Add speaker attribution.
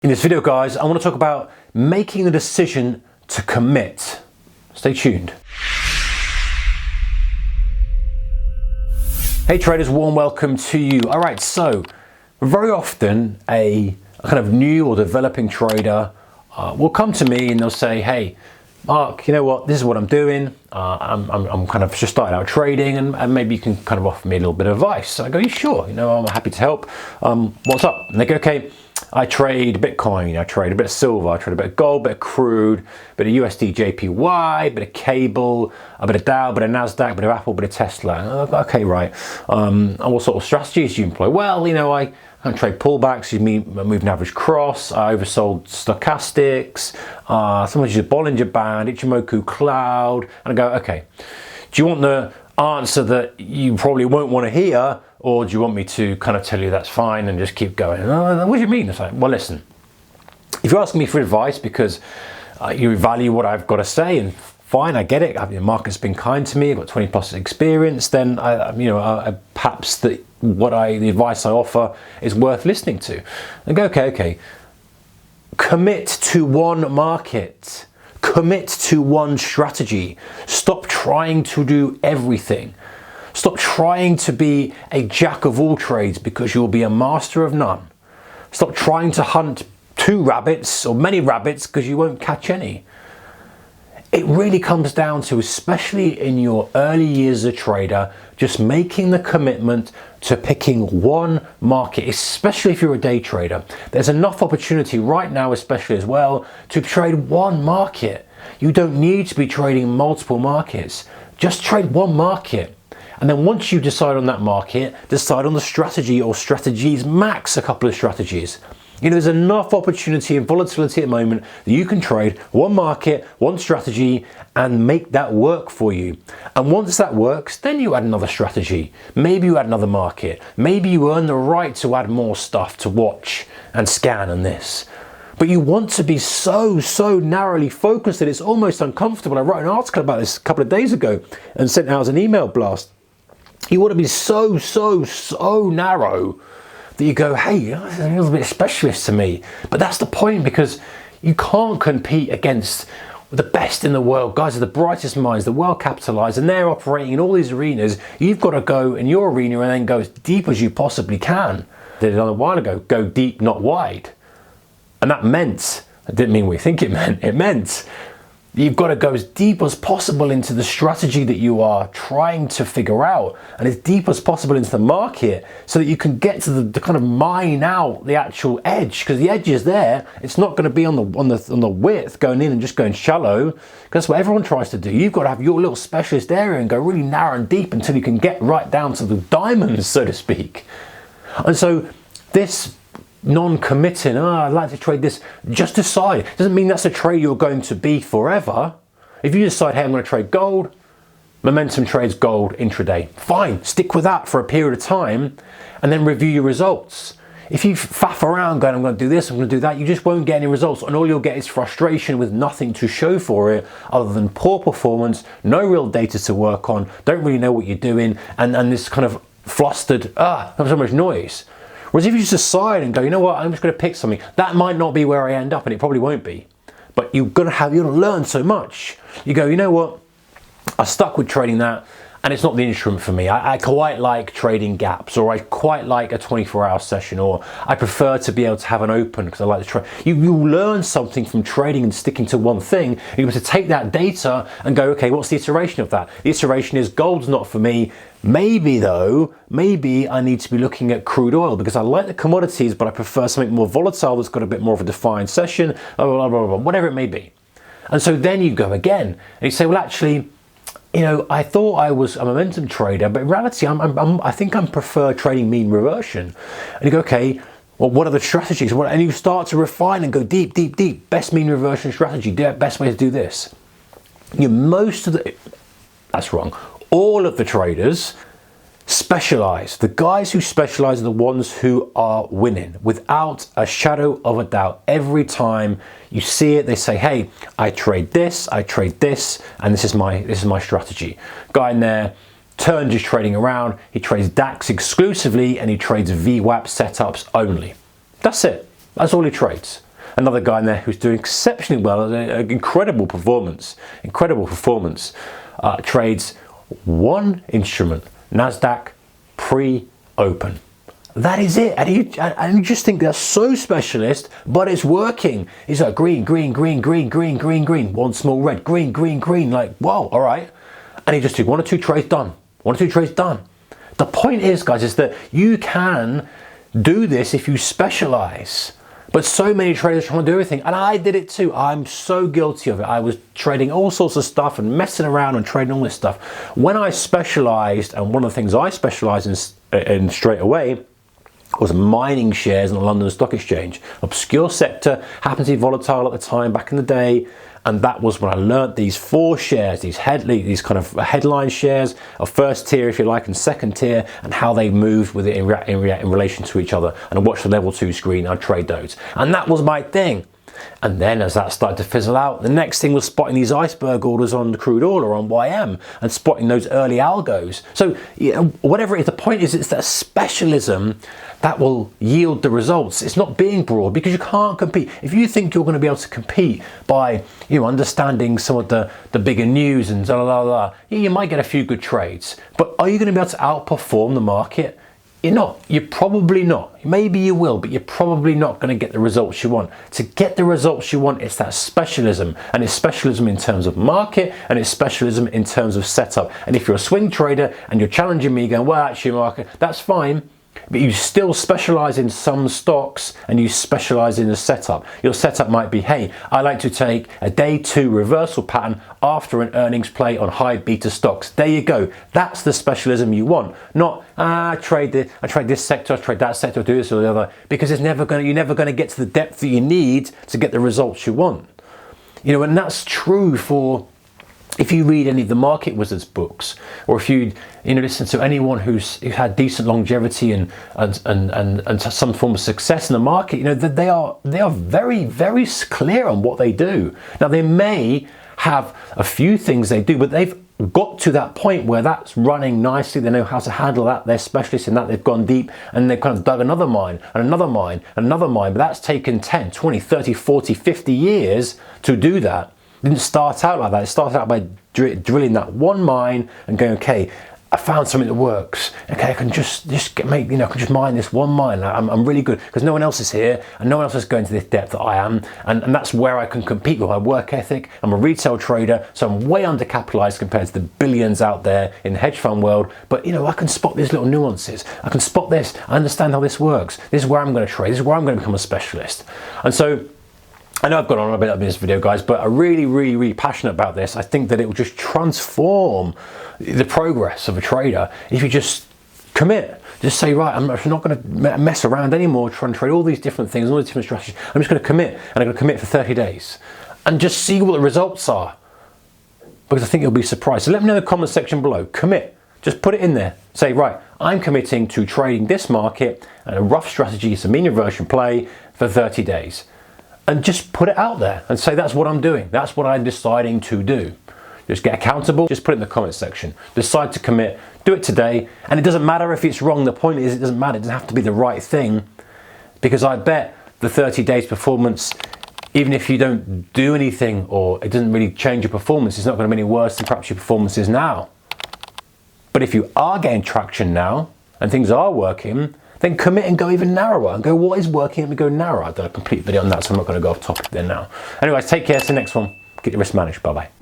Speaker 1: In this video, guys, I want to talk about making the decision to commit. Stay tuned. Hey traders, warm welcome to you. All right, so very often a kind of new or developing trader will come to me and they'll say, hey, Mark, you know what, this is what I'm doing. I'm kind of just starting out trading and maybe you can kind of offer me a little bit of advice. So I go, yeah, sure, you know, I'm happy to help. What's up? And they go, okay, I trade Bitcoin, I trade a bit of silver, I trade a bit of gold, a bit of crude, a bit of USD JPY, a bit of cable, a bit of Dow, a bit of NASDAQ, a bit of Apple, a bit of Tesla. Okay, right. And what sort of strategies do you employ? Well, you know, I trade pullbacks, moving average cross, I oversold stochastics, sometimes use a Bollinger Band, Ichimoku cloud, and I go, okay, do you want the answer that you probably won't want to hear, or do you want me to kind of tell you that's fine and just keep going? What do you mean? It's like, well, listen, if you're asking me for advice because you value what I've got to say, and fine, I get it. I mean, the market's been kind to me. I've got 20 plus experience. Then perhaps the advice I offer is worth listening to. And go, okay. Commit to one market. Commit to one strategy. Stop trying to do everything. Stop trying to be a jack of all trades because you'll be a master of none. Stop trying to hunt two rabbits or many rabbits because you won't catch any. It really comes down to, especially in your early years as a trader, just making the commitment to picking one market, especially if you're a day trader. There's enough opportunity right now, especially as well, to trade one market. You don't need to be trading multiple markets. Just trade one market. And then once you decide on that market, decide on the strategy or strategies, max a couple of strategies. You know, there's enough opportunity and volatility at the moment that you can trade one market, one strategy, and make that work for you. And once that works, then you add another strategy. Maybe you add another market. Maybe you earn the right to add more stuff to watch and scan and this. But you want to be so narrowly focused that it's almost uncomfortable. I wrote an article about this a couple of days ago and sent out as an email blast. You want to be so narrow that you go, hey, this is a little bit specialist to me. But that's the point, because you can't compete against the best in the world. Guys are the brightest minds, the well capitalized, and they're operating in all these arenas. You've got to go in your arena and then go as deep as you possibly can. I did it a while ago, go deep, not wide. And that meant, it didn't mean what you think it meant you've got to go as deep as possible into the strategy that you are trying to figure out, and as deep as possible into the market, so that you can get to the kind of mine out the actual edge, because the edge is there. It's not going to be on the width going in and just going shallow, because that's what everyone tries to do. You've got to have your little specialist area and go really narrow and deep until you can get right down to the diamonds, so to speak. And so this non-committing, I'd like to trade this, just decide. Doesn't mean that's a trade you're going to be forever. If you decide, hey, I'm going to trade gold, momentum trades gold intraday, fine, stick with that for a period of time and then review your results. If you faff around going, I'm going to do this, I'm going to do that, you just won't get any results, and all you'll get is frustration with nothing to show for it other than poor performance, no real data to work on, don't really know what you're doing, and this kind of flustered, there's so much noise. Whereas if you just decide and go, you know what, I'm just going to pick something, that might not be where I end up, and it probably won't be. But you're going to learn so much. You go, you know what, I stuck with trading that, and it's not the instrument for me. I quite like trading gaps, or I quite like a 24-hour session, or I prefer to be able to have an open because I like to trade. You learn something from trading and sticking to one thing. You're able to take that data and go, okay, what's the iteration of that? The iteration is gold's not for me. Maybe I need to be looking at crude oil because I like the commodities, but I prefer something more volatile that's got a bit more of a defined session, whatever it may be. And so then you go again and you say, well, actually, you know, I thought I was a momentum trader, but in reality, I think I prefer trading mean reversion. And you go, okay, well, what are the strategies? And you start to refine and go deep. Best mean reversion strategy, best way to do this. That's wrong. All of the traders specialize. The guys who specialize are the ones who are winning without a shadow of a doubt. Every time you see it, they say, hey, I trade this, and this is my strategy. Guy in there, turn just trading around, he trades DAX exclusively and he trades VWAP setups only. That's it. That's all he trades. Another guy in there who's doing exceptionally well, incredible performance, trades one instrument, NASDAQ pre-open. That is it. And you just think that's so specialist, but it's working. He's like green, green, green, green, green, green, green, one small red, green, green, green, like, wow, all right. And he just did 1 or 2 trades done, 1 or 2 trades done. The point is, guys, is that you can do this if you specialize. But so many traders trying to do everything, and I did it too. I'm so guilty of it. I was trading all sorts of stuff and messing around and trading all this stuff. When I specialized, and one of the things I specialized in straight away was mining shares on the London Stock Exchange. Obscure sector, happened to be volatile at the time back in the day, and that was when I learnt these 4 shares, these kind of headline shares of first tier, if you like, and second tier, and how they moved with it in relation to each other. And I watched the level 2 screen, I'd trade those. And that was my thing. And then as that started to fizzle out, the next thing was spotting these iceberg orders on the crude oil or on YM and spotting those early algos. So, you know, whatever it is, the point is it's that specialism that will yield the results. It's not being broad, because you can't compete. If you think you're going to be able to compete by, you know, understanding some of the bigger news and you might get a few good trades, but are you going to be able to outperform the market? You're not. You're probably not. Maybe you will, but you're probably not going to get the results you want. To get the results you want, it's that specialism. And it's specialism in terms of market, and it's specialism in terms of setup. And if you're a swing trader and you're challenging me going, well, actually, market, that's fine. But you still specialize in some stocks and you specialize in the setup. Your setup might be, hey, I like to take a day 2 reversal pattern after an earnings play on high beta stocks. There you go. That's the specialism you want. Not, I trade this sector, I trade that sector, do this or the other, because you're never going to get to the depth that you need to get the results you want. You know, and that's true for, if you read any of the Market Wizards books, or if you listen to anyone who's had decent longevity and some form of success in the market, you know, that they are very, very clear on what they do. Now, they may have a few things they do, but they've got to that point where that's running nicely. They know how to handle that. They're specialists in that. They've gone deep and they've kind of dug another mine and another mine and another mine, but that's taken 10, 20, 30, 40, 50 years to do that. Didn't start out like that. It started out by drilling that one mine and going, okay, I found something that works. Okay, I can just mine this one mine. I'm really good because no one else is here and no one else is going to this depth that I am, and that's where I can compete with my work ethic. I'm a retail trader, so I'm way undercapitalized compared to the billions out there in the hedge fund world. But you know, I can spot these little nuances. I can spot this. I understand how this works. This is where I'm going to trade. This is where I'm going to become a specialist. And so, I know I've gone on a bit in this video, guys, but I'm really, really, really passionate about this. I think that it will just transform the progress of a trader if you just commit. Just say, right, I'm not going to mess around anymore trying to trade all these different things, all these different strategies. I'm just going to commit, and I'm going to commit for 30 days and just see what the results are, because I think you'll be surprised. So let me know in the comment section below. Commit. Just put it in there. Say, right, I'm committing to trading this market and a rough strategy, it's a mean reversion play for 30 days. And just put it out there and say, that's what I'm doing. That's what I'm deciding to do. Just get accountable. Just put it in the comment section. Decide to commit. Do it today. And it doesn't matter if it's wrong. The point is, it doesn't matter. It doesn't have to be the right thing. Because I bet the 30 days performance, even if you don't do anything or it doesn't really change your performance, it's not going to be any worse than perhaps your performance is now. But if you are getting traction now and things are working, then commit and go even narrower and go, what is working? Let me go narrower. I've done a complete video on that, so I'm not going to go off topic there now. Anyways, take care. See you next one. Get your risk managed. Bye-bye.